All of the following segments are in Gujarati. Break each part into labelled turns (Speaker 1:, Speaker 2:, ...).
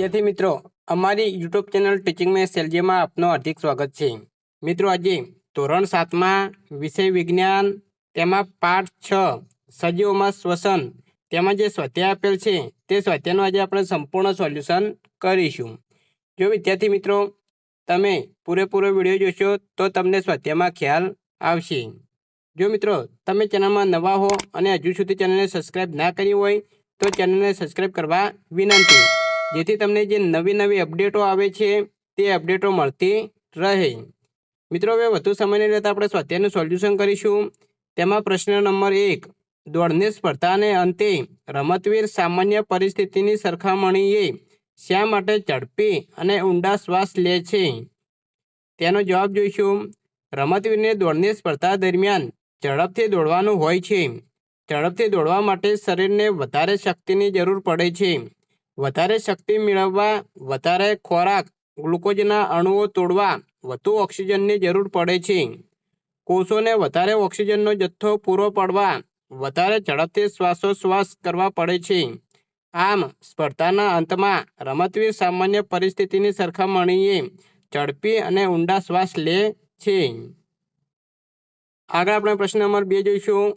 Speaker 1: विद्यार्थी मित्रों, अमारी यूट्यूब चैनल टीचिंग में सेलजी में आपनो हार्दिक स्वागत है। मित्रों, आज धोरण 7 में विषय विज्ञान तेमा पाठ 6 सजीवों में श्वसन तेमा जे स्वाध्याय आपेल छे ते स्वाध्यायनुं आज आपणे संपूर्ण सोल्यूशन करीशुं। जो विद्यार्थी मित्रों तमे पूरेपूरो विडियो जोशो तो तमने स्वाध्याय में ख्याल आवशे। जो मित्रों तमे चेनल में नवा हो अने हजू सुधी चेनल ने सब्सक्राइब ना करी होय तो चेनल ने सब्सक्राइब करवा विनंती, जेथी तमने जे नवी नवी अपडेटो आवे छे ते अपडेटो मळती रहे। मित्रों हवे वधु समय नहीं लेता आपणे स्वाध्यायनुं सोल्यूशन करीशुं। तेमां प्रश्न नंबर 1, दौड़नी स्पर्धाने अंते रमतवीर सामान्य परिस्थितिनी सरखामणीए शा माटे झड़पी अने ऊंडा श्वास ले छे? तेनो जवाब जोईशुं। रमतवीरने दौड़नी स्पर्धा दरमियान झड़पथी दौड़वानुं होय छे। झड़पथी दौड़वा माटे शरीरने वधारे शक्तिनी जरूर पड़े छे। वधारे शक्ति मेळववा वधारे खोराक ग्लूकोजना अणुओ तोड़वा વધુ ઓક્સિજનની જરૂર પડે છે। કોષોને વધારે ઓક્સિજનનો જથ્થો પૂરો પાડવા વધારે ઝડપથી શ્વાસોશ્વાસ કરવા પડે છે। આમ સ્પર્ધાના અંતમાં રમતવીર સામાન્ય પરિસ્થિતિની સરખામણીએ ઝડપી અને ઊંડા શ્વાસ લે છે। આગળ આપણે પ્રશ્ન નંબર 2 જોઈશું।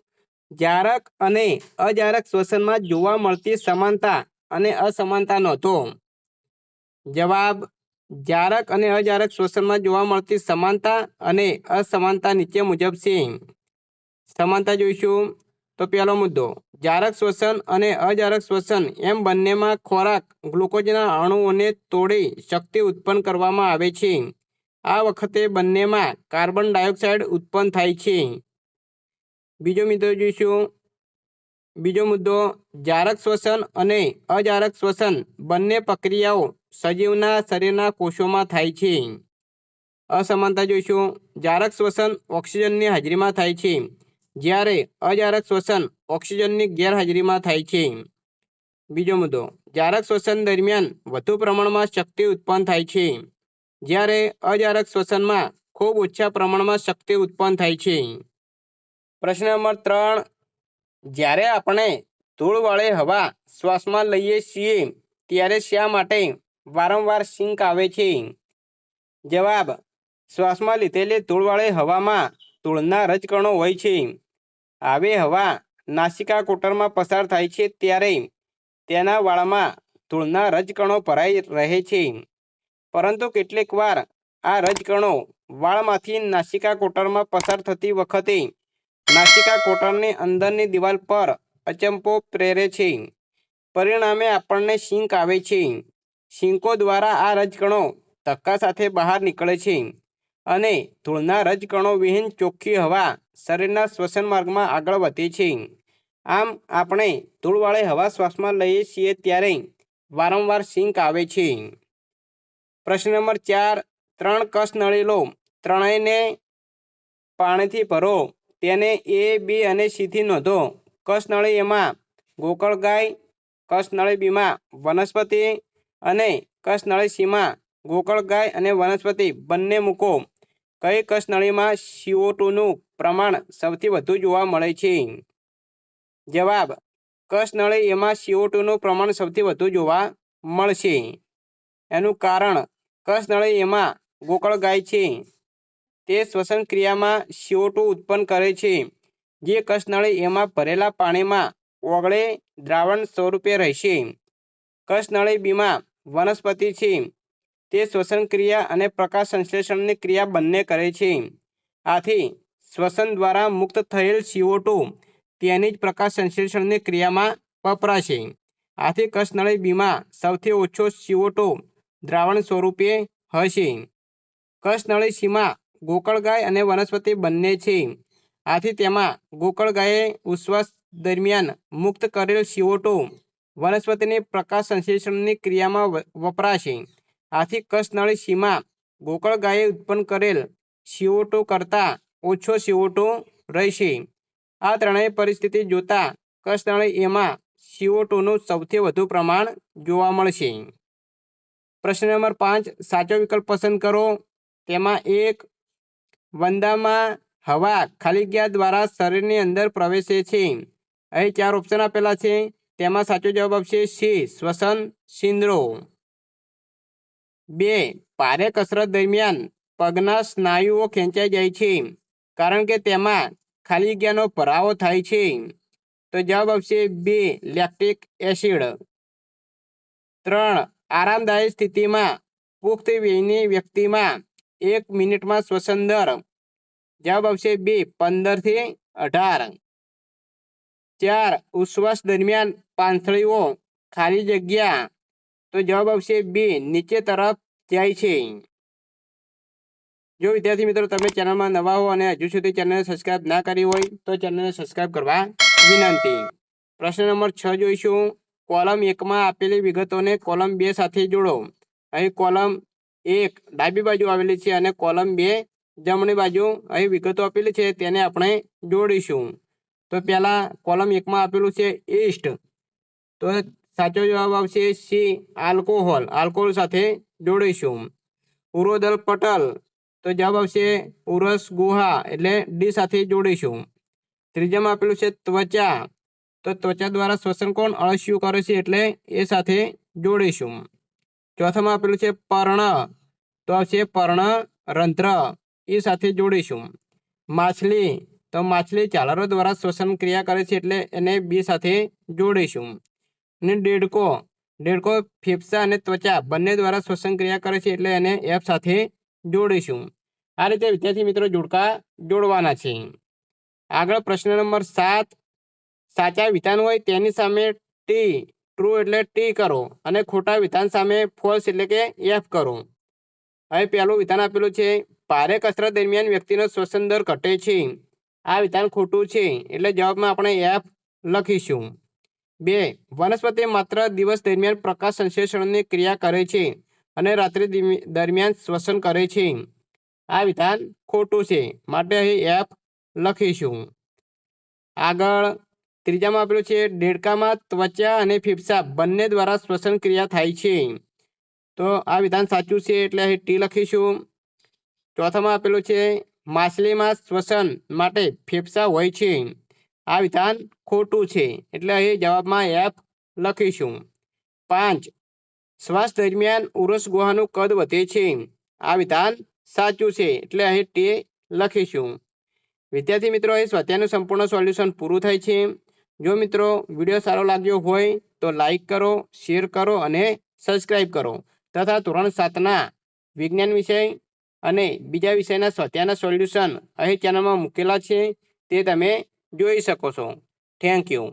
Speaker 1: જારક અને અજારક શ્વસનમાં જોવા મળતી સમાનતા અને અસમાનતા નોંધો। જવાબ, जारक અને અજારક શ્વસનમાં જોવા મળતી સમાનતા અને અસમાનતા નીચે મુજબ છે। સમાનતા જોઈશું તો પહેલો મુદ્દો, જારક શ્વસન અને અજારક શ્વસન એમ બંનેમાં ખોરાક ગ્લુકોઝના અણુઓને તોડી શક્તિ ઉત્પન્ન કરવામાં આવે છે। આ વખતે બંનેમાં કાર્બન ડાયોક્સાઇડ ઉત્પન્ન થાય છે। બીજો મુદ્દો જોઈશું। બીજો મુદ્દો, જારક શ્વસન અને અજારક શ્વસન બંને પ્રક્રિયાઓ સજીવના શરીરના કોષોમાં થાય છે। असमानता જોઈશું। જારક શ્વસન ઓક્સિજનની હાજરીમાં થાય છે, જ્યારે અજારક શ્વસન ઓક્સિજનની ગેરહાજરીમાં થાય છે। બીજો મુદ્દો, જારક શ્વસન દરમિયાન વધુ પ્રમાણમાં શક્તિ ઉત્પન્ન થાય છે, જ્યારે અજારક શ્વસનમાં ખૂબ ઓછા પ્રમાણમાં શક્તિ ઉત્પન્ન થાય છે। પ્રશ્ન નંબર 3, જ્યારે આપણે ધૂળવાળી હવા શ્વાસમાં લઈએ છીએ ત્યારે શા માટે વારંવાર છીંક આવે છે? જવાબ, શ્વાસમાં લીધેલી ધૂળવાળી હવામાં ધૂળના રજકણો હોય છે। આવી હવા નાસિકા કોટરમાં પસાર થાય છે ત્યારે તેના વાળમાં ધૂળના રજકણો ભરાઈ રહે છે, પરંતુ કેટલીક વાર આ રજકણો વાળમાંથી નાસિકા કોટરમાં પસાર થતી વખતે નાસિકા કોટરની અંદરની દિવાલ પર અચંપો પ્રેરે છે, પરિણામે આપણને છીંક આવે છે। છીંકો દ્વારા આ રજકણો ધક્કા સાથે બહાર નીકળે છે અને ધૂળના રજકણો વિહીન ચોખ્ખી હવા શરીરના શ્વસન માર્ગમાં આગળ વધે છે। આમ આપણે ધૂળવાળી હવા શ્વાસમાં લઈએ છીએ ત્યારે વારંવાર છીંક આવે છે। પ્રશ્ન નંબર 4, 3 કસનળી લો, ત્રણેયને પાણીથી ભરો, તેને A, B અને C થી નોંધો। કસનળી એમાં ગોકળગાય, કસનળી બીમાં વનસ્પતિ અને કસનળી સીમાં ગોકળગાય અને વનસ્પતિ બંને મૂકો। કઈ કસનળીમાં CO2 નું પ્રમાણ સૌથી વધુ જોવા મળે છે? જવાબ, કસનળી એમાં CO2 નું પ્રમાણ સૌથી વધુ જોવા મળશે। એનું કારણ કસનળી એમાં ગોકળગાય છે, તે શ્વસન ક્રિયામાં CO2 ઉત્પન્ન કરે છે, જે કસનળી એમાં ભરેલા પાણીમાં ઓગળી દ્રાવણ સ્વરૂપે રહેશે। કસનળી બીમાં વનસ્પતિ છે, તે શ્વસન ક્રિયા અને પ્રકાશ સંશ્લેષણની ક્રિયા બંને કરે છે। આથી શ્વસન દ્વારા મુક્ત થયેલ CO2 તેની જ પ્રકાશ સંશ્લેષણની ક્રિયામાં વપરાશે। આથી કસનળી બીમાં સૌથી ઓછો CO2 દ્રાવણ સ્વરૂપે હશે। કસનળી सीમાં ગોકળગાય અને વનસ્પતિ બંને છે, આથી તેમાં ગોકળગાયે ઉચ્છ્વાસ દરમિયાન મુક્ત કરેલ CO2 વનસ્પતિની પ્રકાશ સંશ્લેષણની ક્રિયામાં વપરાશે। આથી કસનળી सीમાં ગોકળગાયે ઉત્પન્ન કરેલ CO2 કરતાં ઓછો CO2 રહેશે। આ ત્રણેય પરિસ્થિતિ જોતા કસનળી એમાં CO2 નું સૌથી વધુ પ્રમાણ જોવા મળશે। પ્રશ્ન નંબર 5, સાચો વિકલ્પ પસંદ કરો। તેમાં 1, વંદામાં હવા ખાલી જગ્યા દ્વારા શરીરની અંદર પ્રવેશે છે। અહીં 4 ઓપ્શન આપેલા છે, તેમાં સાચો જવાબ આવશે C, શ્વસન છિદ્રો। બે ભારે કસરત દરમિયાન પગના સ્નાયુઓ ખેંચાઈ જાય છે કારણ કે તેમાં ખાલી જગ્યાનો ભરાવો થાય છે. તો જવાબ આવશે બે લેક્ટિક એસિડ. 3 આરામદાયક સ્થિતિમાં પુખ્ત વયની વ્યક્તિમાં 1 મિનિટમાં શ્વસન દર. જવાબ આવશે બે 15 થી 18. 4 ઉશ્વાસ દરમિયાન પાંસળીઓ ખાલી જગ્યા. તો જવાબ આવશે બે નીચે તરફ જાય છે. જો વિદ્યાર્થી મિત્રો તમે ચેનલમાં નવા હો અને હજુ સુધી ચેનલને સબસ્ક્રાઇબ ના કરી હોય તો ચેનલને સબસ્ક્રાઇબ કરવા વિનંતી. પ્રશ્ન નંબર 6 જોઈશું. કોલમ 1 માં આપેલી વિગતોને કોલમ 2 સાથે જોડો. અહીં કોલમ 1 ડાબી બાજુ આવેલી છે અને કોલમ 2 જમણી બાજુ અહીં વિગતો આપેલી છે તેને આપણે જોડીશું. તો પહેલા કોલમ 1 માં આપેલું છે ઈસ્ટ. તો સાચો જવાબ આવશે સી આલ્કોહોલ. આલ્કોહોલ સાથે જોડીશું. ઉરોદલ પટલ. તો જવાબ આવશે ઉરસ ગુહા એટલે ડી સાથે જોડીશું. ત્રીજામાં આપેલું છે ત્વચા. તો ત્વચા દ્વારા શ્વસન કોણ અળસિયું કરે છે એટલે એ સાથે જોડીશું. ચોથામાં આપેલું છે પર્ણ. તો આવશે પર્ણરંધ્ર એ સાથે જોડીશું. માછલી. તો માછલી ઝાલરો દ્વારા શ્વસન ક્રિયા કરે છે એટલે એને બી સાથે જોડીશું. અને દેડકો. દેડકો ફેફસા અને ત્વચા બંને દ્વારા શ્વસન ક્રિયા કરે છે એટલે એને એફ સાથે જોડીશું. આ રીતે વિદ્યાર્થી મિત્રો જોડકા જોડવાના છે. આગળ પ્રશ્ન નંબર 7. સાચા વિધાન હોય તેની સામે ટી ટ્રુ એટલે ટી કરો અને ખોટા વિધાન સામે ફોલ્સ એટલે કે એફ કરો. હવે પહેલું વિધાન આપેલું છે ભારે કસરત દરમિયાન વ્યક્તિનો શ્વસન દર ઘટે છે. આ વિધાન ખોટું છે એટલે જવાબમાં આપણે એફ લખીશું. 2 વનસ્પતિ માત્ર દિવસ દરમિયાન પ્રકાશ સંશ્લેષણની ક્રિયા કરે છે અને રાત્રિ દરમિયાન શ્વસન કરે છે. આ વિધાન ખોટું છે માટે અહીં એફ લખીશું. આગળ ત્રીજામાં આપેલું છે દેડકામાં ત્વચા અને ફેફસા બંને દ્વારા શ્વસન ક્રિયા થાય છે. તો આ વિધાન સાચું છે એટલે અહીં ટી લખીશું. ચોથામાં આપેલું છે માછલીમાં શ્વસન માટે ફેફસા હોય છે. આ વિધાન ખોટું છે એટલે અહીં જવાબમાં એફ લખીશું. 5 શ્વાસ દરમિયાન ઉરસ ગુહાનું કદ વધે છે. આ વિધાન સાચું છે એટલે અહીં ટી લખીશું. વિદ્યાર્થી મિત્રો અહીં સ્વાધ્યાયનું સંપૂર્ણ સોલ્યુશન પૂરું થાય છે. જો મિત્રો વિડીયો સારો લાગ્યો હોય તો લાઈક કરો, શેર કરો અને સબસ્ક્રાઈબ કરો તથા ધોરણ 7ના વિજ્ઞાન વિષય અને બીજા વિષયના સ્વાધ્યાયના સોલ્યુશન અહીં ચેનલમાં મૂકેલા છે તે તમે જોઈ શકો છો. Thank you.